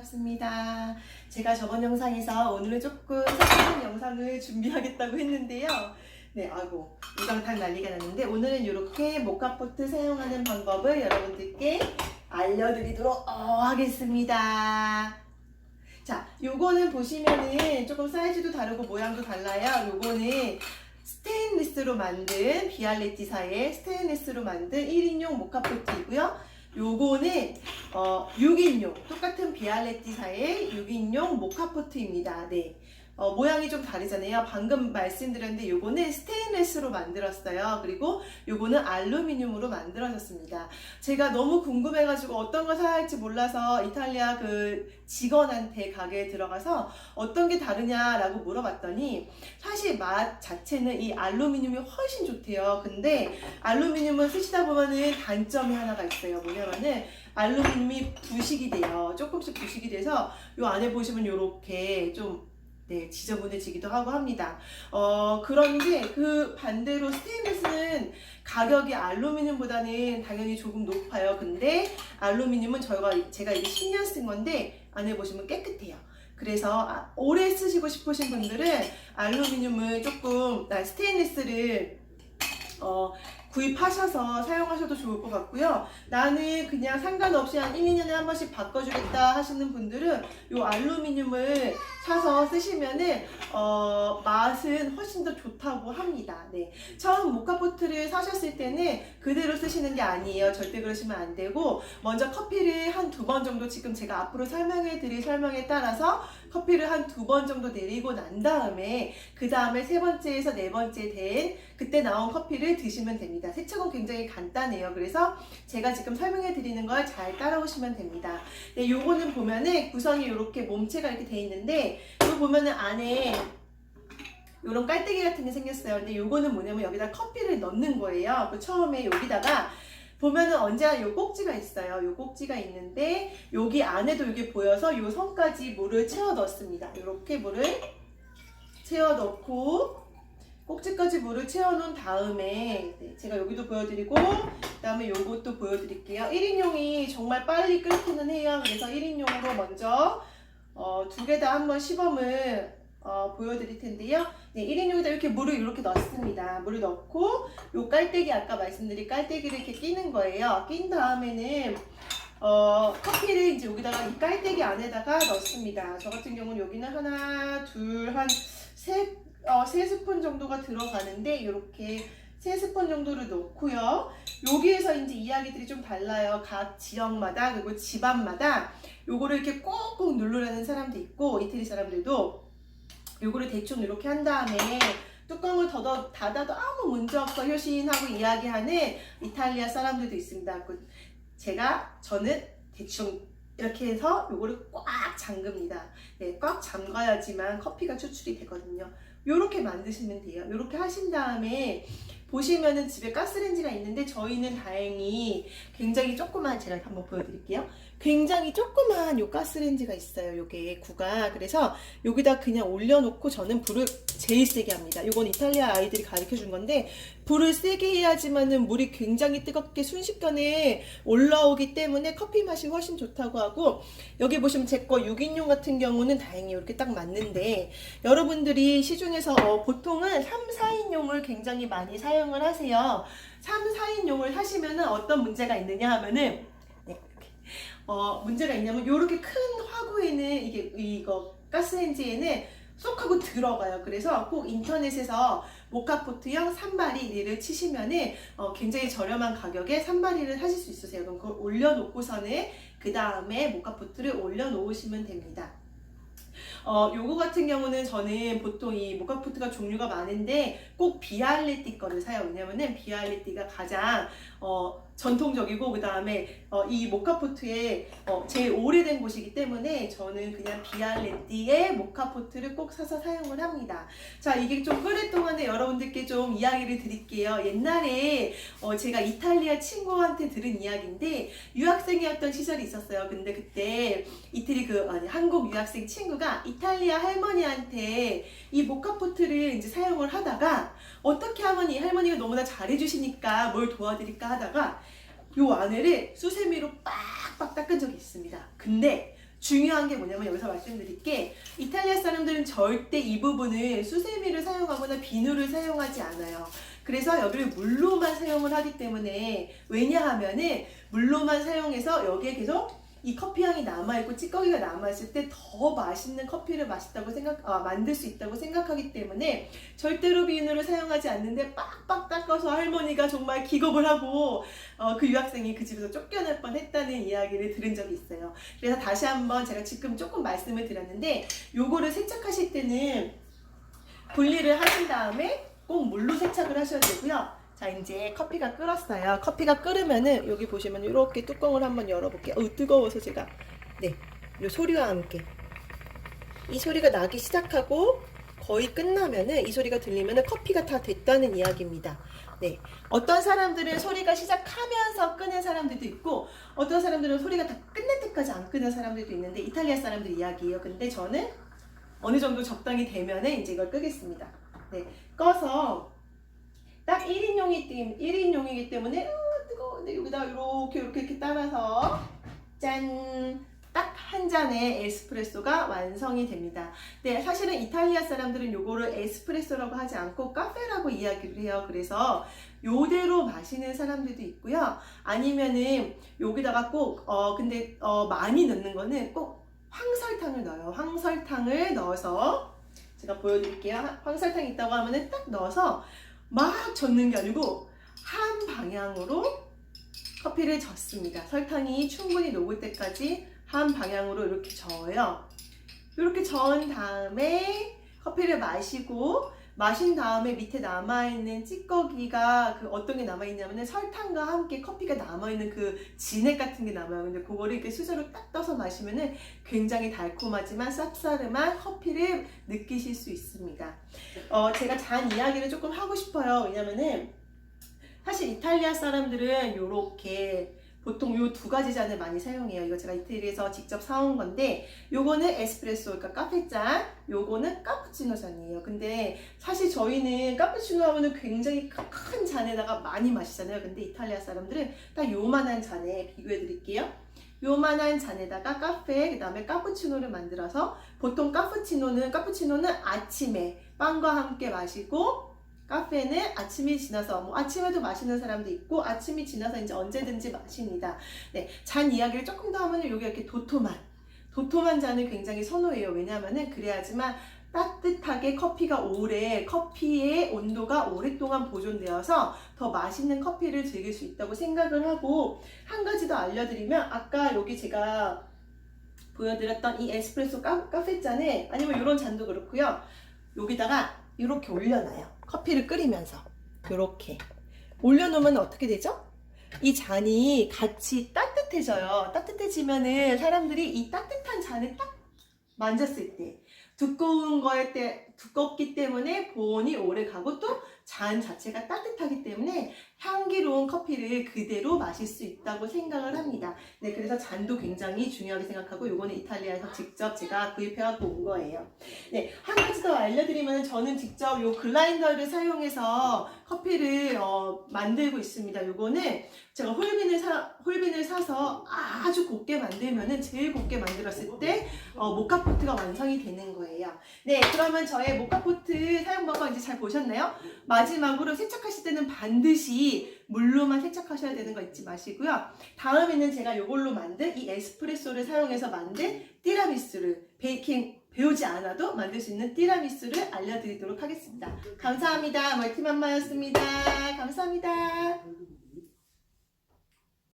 반갑습니다. 제가 저번 영상에서 오늘은 조금 색다른 영상을 준비하겠다고 했는데요. 네, 아이고, 우당탕 난리가 났는데 오늘은 이렇게 모카포트 사용하는 방법을 여러분들께 알려드리도록 하겠습니다. 자, 요거는 보시면은 조금 사이즈도 다르고 모양도 달라요. 요거는 스테인리스로 만든 비알레티사의 스테인리스로 만든 1인용 모카포트이고요. 요거는 6인용 똑같은 비알레티사의 6인용 모카포트입니다. 네. 모양이 좀 다르잖아요. 방금 말씀드렸는데 요거는 스테인리스로 만들었어요. 그리고 요거는 알루미늄으로 만들어졌습니다. 제가 너무 궁금해가지고 어떤 거 사야 할지 몰라서 이탈리아 그 직원한테 가게에 들어가서 어떤 게 다르냐라고 물어봤더니 사실 맛 자체는 이 알루미늄이 훨씬 좋대요. 근데 알루미늄을 쓰시다 보면은 단점이 하나가 있어요. 뭐냐면은 알루미늄이 부식이 돼요. 조금씩 부식이 돼서 요 안에 보시면 요렇게 좀 지저분해지기도 하고 합니다. 그런데 그 반대로 스테인리스는 가격이 알루미늄보다는 당연히 조금 높아요. 근데 알루미늄은 제가 이게 10년 쓴 건데 안에 보시면 깨끗해요. 그래서 오래 쓰시고 싶으신 분들은 알루미늄을 조금, 스테인리스를 구입하셔서 사용하셔도 좋을 것 같고요. 나는 그냥 상관없이 한 1, 2년에 한 번씩 바꿔주겠다 하시는 분들은 이 알루미늄을 사서 쓰시면은 맛은 훨씬 더 좋다고 합니다. 네. 처음 모카포트를 사셨을 때는 그대로 쓰시는 게 아니에요. 절대 그러시면 안 되고 먼저 커피를 한 2번 정도, 지금 제가 앞으로 설명해 드릴 설명에 따라서 커피를 한 2번 정도 내리고 난 다음에 그 다음에 3번째에서 4번째 된 그때 나온 커피를 드시면 됩니다. 세척은 굉장히 간단해요. 그래서 제가 지금 설명해 드리는 걸 잘 따라오시면 됩니다. 네, 요거는 보면은 구성이 이렇게 몸체가 이렇게 돼 있는데 이거 보면은 안에 요런 깔때기 같은 게 생겼어요. 근데 요거는 뭐냐면 여기다 커피를 넣는 거예요. 그 처음에 여기다가 보면은 언제나 요 꼭지가 있어요. 요 꼭지가 있는데 여기 안에도 이게 보여서 요 선까지 물을 채워 넣습니다. 이렇게 물을 채워 넣고 꼭지까지 물을 채워 놓은 다음에 제가 여기도 보여드리고 그 다음에 요것도 보여드릴게요. 1인용이 정말 빨리 끓기는 해요. 그래서 1인용으로 먼저 2개 다 한번 시범을 보여드릴 텐데요. 네, 1인용에다 이렇게 물을 이렇게 넣습니다. 물을 넣고 요 깔때기, 아까 말씀드린 깔때기를 이렇게 끼는 거예요. 낀 다음에는 커피를 이제 여기다가 이 깔때기 안에다가 넣습니다. 저 같은 경우는 여기는 하나, 둘, 한 3스푼 정도가 들어가는데 이렇게 3스푼 정도를 넣고요. 여기에서 이제 이야기들이 좀 달라요. 각 지역마다 그리고 집안마다 요거를 이렇게 꾹꾹 누르라는 사람도 있고 이태리 사람들도 요거를 대충 이렇게 한 다음에 뚜껑을 닫아도 아무 문제 없어 효신하고 이야기하는 이탈리아 사람들도 있습니다. 저는 대충 이렇게 해서 요거를 꽉 잠깁니다. 네, 꽉 잠가야지만 커피가 추출이 되거든요. 요렇게 만드시면 돼요. 요렇게 하신 다음에 보시면은 집에 가스레인지가 있는데 저희는 다행히 굉장히 조그만, 제가 한번 보여드릴게요. 굉장히 조그만 요 가스레인지가 있어요. 요게 구가. 그래서 여기다 그냥 올려놓고 저는 불을 제일 세게 합니다. 요건 이탈리아 아이들이 가르쳐 준 건데 불을 세게 해야지만은 물이 굉장히 뜨겁게 순식간에 올라오기 때문에 커피 맛이 훨씬 좋다고 하고, 여기 보시면 제 거 6인용 같은 경우는 다행히 이렇게 딱 맞는데 여러분들이 시중에서 보통은 3, 4인용을 굉장히 많이 사용을 하세요. 3, 4인용을 하시면은 어떤 문제가 있느냐 하면은 문제가 있냐면 요렇게 큰 화구에는 이거 가스레인지에는 쏙 하고 들어가요. 그래서 꼭 인터넷에서 모카포트형 산바리를 치시면은 굉장히 저렴한 가격에 산바리를 하실 수 있으세요. 그럼 그걸 올려놓고서는 그 다음에 모카포트를 올려놓으시면 됩니다. 요거 같은 경우는 저는 보통 이 모카포트가 종류가 많은데 꼭 비알레티 거를 사요. 왜냐면은 비알레티가 가장 전통적이고 그 다음에 이 모카포트의 제일 오래된 곳이기 때문에 저는 그냥 비알레티의 모카포트를 꼭 사서 사용을 합니다. 자, 이게 좀 끓을 동안에 여러분들께 좀 이야기를 드릴게요. 옛날에 제가 이탈리아 친구한테 들은 이야기인데 유학생이었던 시절이 있었어요. 근데 그때 한국 유학생 친구가 이탈리아 할머니한테 이 모카포트를 이제 사용을 하다가 어떻게 하면 이 할머니가 너무나 잘해주시니까 뭘 도와드릴까 하다가 요 안에를 수세미로 빡빡 닦은 적이 있습니다. 근데 중요한 게 뭐냐면 여기서 말씀드릴게 이탈리아 사람들은 절대 이 부분을 수세미를 사용하거나 비누를 사용하지 않아요. 그래서 여기를 물로만 사용을 하기 때문에 왜냐하면은 물로만 사용해서 여기에 계속 이 커피 향이 남아있고 찌꺼기가 남아있을 때 더 맛있는 커피를 만들 수 있다고 생각하기 때문에 절대로 비누를 사용하지 않는데 빡빡 닦아서 할머니가 정말 기겁을 하고 그 유학생이 그 집에서 쫓겨날 뻔했다는 이야기를 들은 적이 있어요. 그래서 다시 한번 제가 지금 조금 말씀을 드렸는데 요거를 세척하실 때는 분리를 하신 다음에 꼭 물로 세척을 하셔야 되고요. 자, 이제 커피가 끓었어요. 커피가 끓으면은 여기 보시면 이렇게 뚜껑을 한번 열어볼게요. 뜨거워서 제가 네, 이 소리와 함께 이 소리가 나기 시작하고 거의 끝나면은 이 소리가 들리면은 커피가 다 됐다는 이야기입니다. 네, 어떤 사람들은 소리가 시작하면서 끄는 사람들도 있고 어떤 사람들은 소리가 다 끝날 때까지 안 끄는 사람들도 있는데 이탈리아 사람들 이야기예요. 근데 저는 어느 정도 적당히 되면은 이제 이걸 끄겠습니다. 네, 꺼서 딱 1인용이기 때문에 뜨거운데 여기다 이렇게 따라서 짠! 딱 한 잔의 에스프레소가 완성이 됩니다. 네, 사실은 이탈리아 사람들은 요거를 에스프레소라고 하지 않고 카페라고 이야기를 해요. 그래서 요대로 마시는 사람들도 있고요. 아니면은 여기다가 꼭 근데 많이 넣는 거는 꼭 황설탕을 넣어요. 황설탕을 넣어서 제가 보여드릴게요. 황설탕이 있다고 하면은 딱 넣어서 막 젓는 게 아니고 한 방향으로 커피를 젓습니다. 설탕이 충분히 녹을 때까지 한 방향으로 이렇게 저어요. 이렇게 저은 다음에 커피를 마신 다음에 밑에 남아있는 찌꺼기가 어떤 게 남아있냐면 설탕과 함께 커피가 남아있는 그 진액 같은 게 남아요. 근데 그거를 이렇게 수저로 딱 떠서 마시면은 굉장히 달콤하지만 쌉싸름한 커피를 느끼실 수 있습니다. 제가 잔 이야기를 조금 하고 싶어요. 왜냐면은 사실 이탈리아 사람들은 요렇게 보통 요 두 가지 잔을 많이 사용해요. 이거 제가 이태리에서 직접 사온 건데 요거는 에스프레소, 그러니까 카페잔, 요거는 카푸치노 잔이에요. 근데 사실 저희는 카푸치노 하면은 굉장히 큰 잔에다가 많이 마시잖아요. 근데 이탈리아 사람들은 딱 요만한 잔에 비교해 드릴게요. 요만한 잔에다가 카페, 그 다음에 카푸치노를 만들어서 보통 카푸치노는 아침에 빵과 함께 마시고 카페는 아침이 지나서 아침에도 마시는 사람도 있고 아침이 지나서 이제 언제든지 마십니다. 네, 잔 이야기를 조금 더 하면 여기 이렇게 도톰한 잔을 굉장히 선호해요. 왜냐하면은 그래야지만 따뜻하게 커피의 온도가 오랫동안 보존되어서 더 맛있는 커피를 즐길 수 있다고 생각을 하고 한 가지 더 알려드리면 아까 여기 제가 보여드렸던 이 에스프레소 카페잔에 아니면 이런 잔도 그렇고요. 여기다가 이렇게 올려놔요. 커피를 끓이면서 이렇게 올려놓으면 어떻게 되죠? 이 잔이 같이 따뜻해져요. 따뜻해지면은 사람들이 이 따뜻한 잔을 딱 만졌을 때 두껍기 때문에 보온이 오래 가고 또 잔 자체가 따뜻하기 때문에 향기로운 커피를 그대로 마실 수 있다고 생각을 합니다. 네, 그래서 잔도 굉장히 중요하게 생각하고 요거는 이탈리아에서 직접 제가 구입해갖고 온 거예요. 네, 한 가지 더 알려드리면 저는 직접 요 글라인더를 사용해서 커피를 만들고 있습니다. 요거는 제가 홀빈을 사서 아주 곱게 만들면은 제일 곱게 만들었을 때 모카포트가 완성이 되는 거예요. 네, 그러면 저의 모카포트 사용 방법 이제 잘 보셨나요? 마지막으로 세척하실 때는 반드시 물로만 세척하셔야 되는 거 잊지 마시고요. 다음에는 제가 이걸로 만든 이 에스프레소를 사용해서 만든 티라미수를 배우지 않아도 만들 수 있는 티라미수를 알려드리도록 하겠습니다. 감사합니다. 멀티맘마였습니다. 감사합니다.